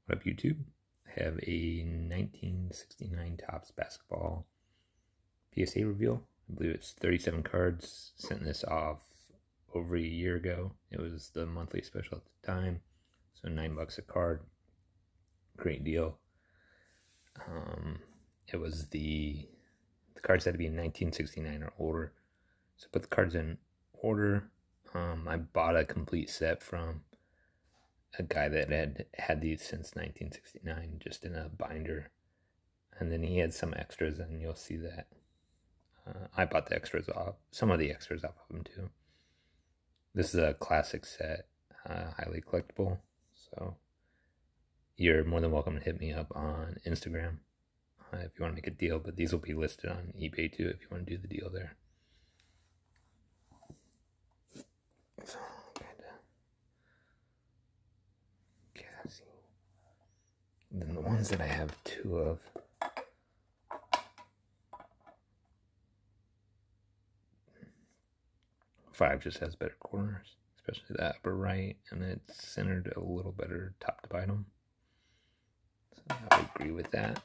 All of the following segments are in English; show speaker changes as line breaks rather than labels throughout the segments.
What up, YouTube? I have a 1969 Topps basketball PSA reveal. I believe it's 37 cards. Sent this off over a year ago. It was the monthly special at the time, so $9 a card. Great deal. It was the cards had to be in 1969 or older. So put the cards in order. I bought a complete set from a guy that had these since 1969, just in a binder, and then he had some extras, and you'll see that I bought the extras off, some of the extras off of him too. This is a classic set, highly collectible, so you're more than welcome to hit me up on Instagram if you want to make a deal, but these will be listed on eBay too if you want to do the deal there. So, and then the ones that I have two of, five just has better corners, especially the upper right, and it's centered a little better top to bottom. So I would agree with that.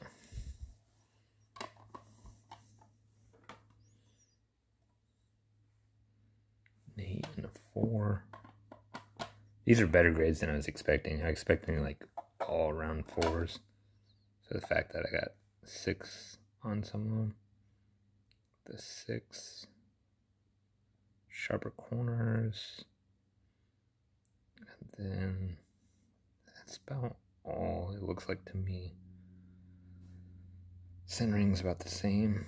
8 and a 4. These are better grades than I was expecting. I was expecting like all around 4s. So the fact that I got 6 on some of them, the 6 sharper corners, and then that's about all it looks like to me. Centering's about the same.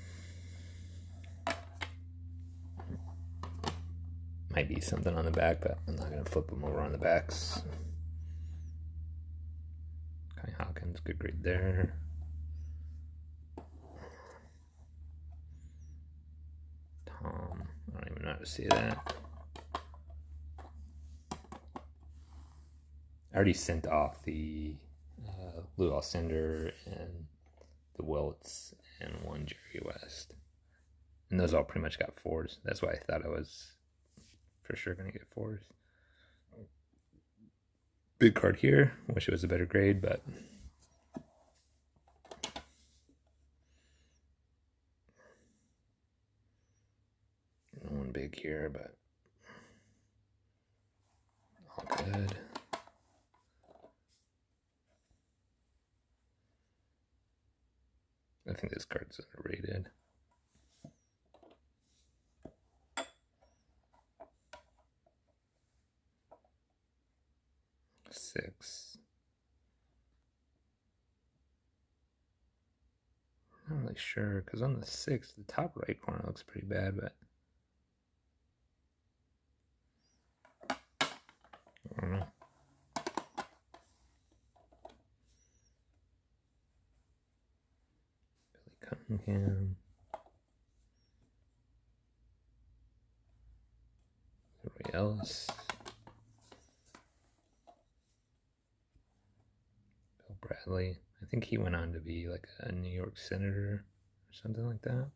Might be something on the back, but I'm not going to flip them over on the backs. Kai Hawkins, good grade there. Tom, I don't even know how to say that. I already sent off the Lou Alcindor and the Wilts and one Jerry West. And those all pretty much got 4s. That's why I thought I was for sure going to get 4s. Big card here. Wish it was a better grade, but no one big here, but all good. I think this card's underrated. Six. I'm not really sure, because on the 6, the top right corner looks pretty bad, but I don't know. Billy Cunningham. Roy Ellis. Bill Bradley. I think he went on to be like a New York senator or something like that.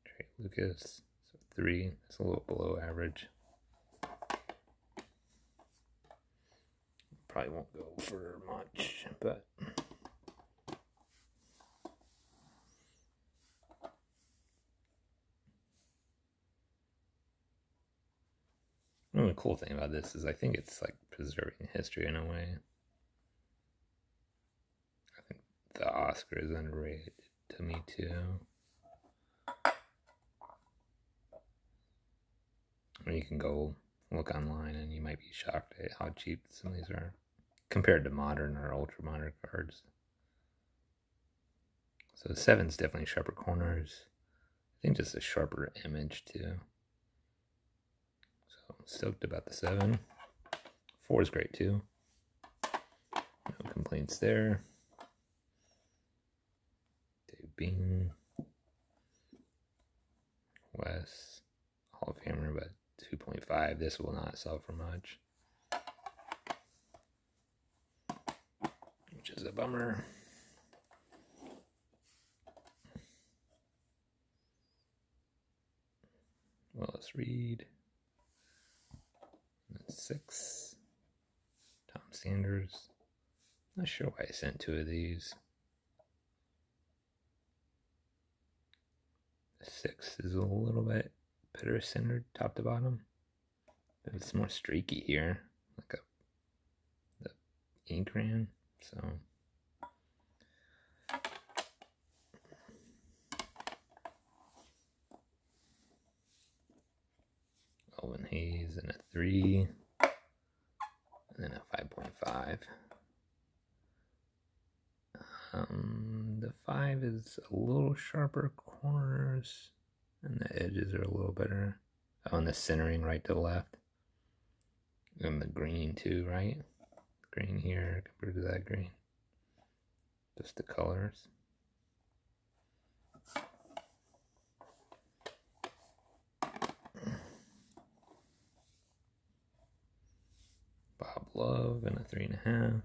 Trey Lucas, so 3. That's a little below average. Probably won't go for much, but the really cool thing about this is I think it's like preserving history in a way. I think the Oscar is underrated to me too. Or you can go look online and you might be shocked at how cheap some of these are compared to modern or ultra modern cards. So the 7's definitely sharper corners. I think just a sharper image too. So stoked about the 7. 4 is great too. No complaints there. Dave Bean. Wes. Hall of Famer, but 2.5. This will not sell for much, which is a bummer. Well, let's read. 6. Tom Sanders. Not sure why I sent 2 of these. The 6 is a little bit better centered top to bottom. But it's more streaky here, like the ink ran. So Elvin Hayes and a 3, and then a 5.5. The 5 is a little sharper corners, and the edges are a little better. Oh, and the centering right to left. And the green too, right? Green here compared to that green. Just the colors. Bob Love and a 3.5.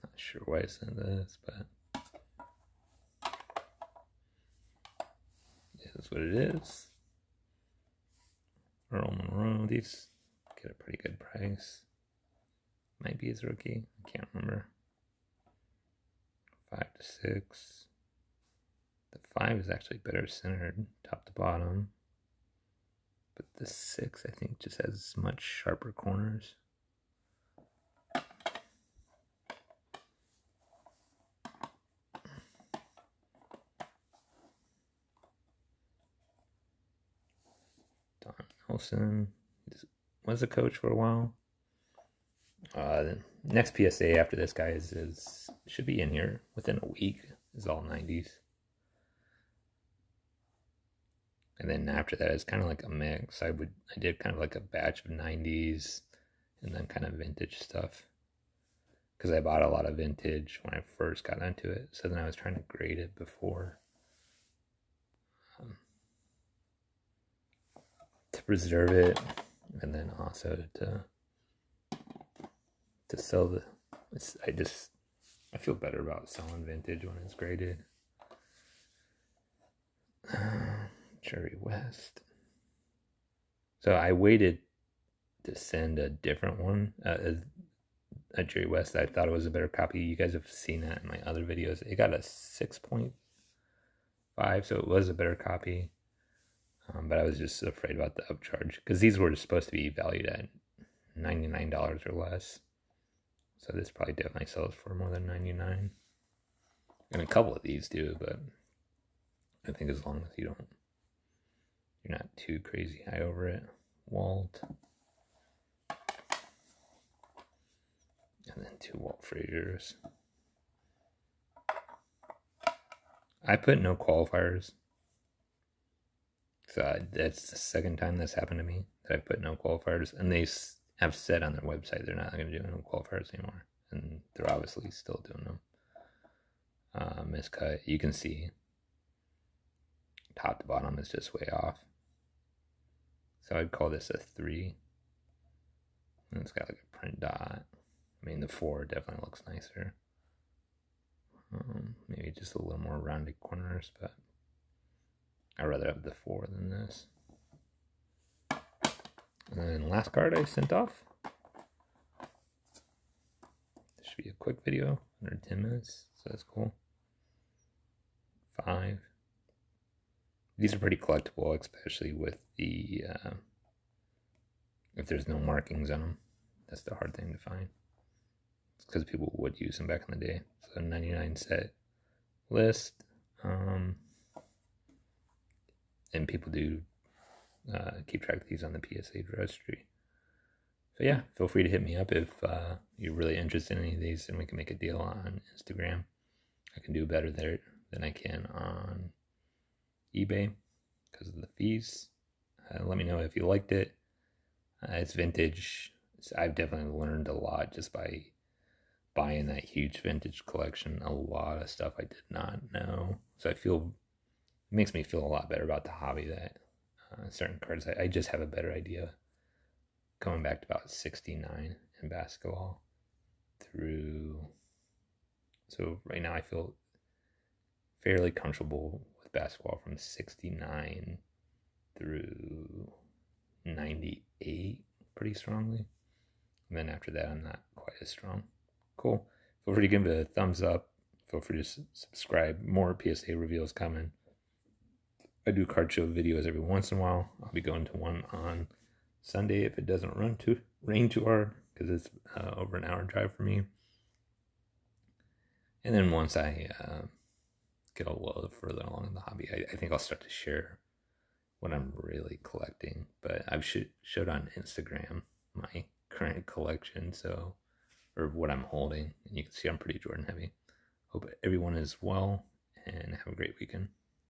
Not sure why I sent this, but it is what it is. Earl Monroe, these get a pretty good price. Might be his rookie, I can't remember. 5 to 6. The 5 is actually better centered, top to bottom. But the 6, I think, just has much sharper corners. Don Nelson was a coach for a while. The next PSA after this guy is should be in here within a week. Is all 90s. And then after that, it's kind of like a mix. I did kind of like a batch of 90s and then kind of vintage stuff. Because I bought a lot of vintage when I first got into it. So then I was trying to grade it before. To preserve it. And then also to sell the... I feel better about selling vintage when it's graded. Jerry West. So I waited to send a different one, a Jerry West. I thought it was a better copy. You guys have seen that in my other videos. It got a 6.5, so it was a better copy. But I was just afraid about the upcharge because these were supposed to be valued at $99 or less. So this probably definitely sells for more than $99. And a couple of these do, but I think as long as you're not too crazy high over it. Walt. And then 2 Walt Frazier's. I put no qualifiers. So that's the second time that's happened to me, that I've put no qualifiers. And they have said on their website they're not going to do no qualifiers anymore. And they're obviously still doing them. Miscut. You can see top to bottom is just way off. So I'd call this a 3. And it's got like a print dot. I mean, the 4 definitely looks nicer. Maybe just a little more rounded corners, but I'd rather have the 4 than this. And then last card I sent off. This should be a quick video, under 10 minutes, so that's cool. 5. These are pretty collectible, especially with the, if there's no markings on them. That's the hard thing to find. It's because people would use them back in the day. So 99 set list. And people do keep track of these on the PSA registry. So yeah, feel free to hit me up if you're really interested in any of these, and we can make a deal on Instagram. I can do better there than I can on eBay because of the fees. Let me know if you liked it. It's vintage. I've definitely learned a lot just by buying that huge vintage collection. A lot of stuff I did not know. So it makes me feel a lot better about the hobby, that certain cards I just have a better idea. Going back to about 69 in basketball through. So right now I feel fairly comfortable with basketball from 69 through 90. pretty strongly. And then after that, I'm not quite as strong. Cool. Feel free to give it a thumbs up. Feel free to subscribe. More PSA reveals coming. I do card show videos every once in a while. I'll be going to one on Sunday if it doesn't rain too hard, because it's over an hour drive for me. And then once I get a little further along in the hobby, I think I'll start to share what I'm really collecting. But I've showed on Instagram my current collection, or what I'm holding, and you can see I'm pretty Jordan heavy. Hope everyone is well, and have a great weekend.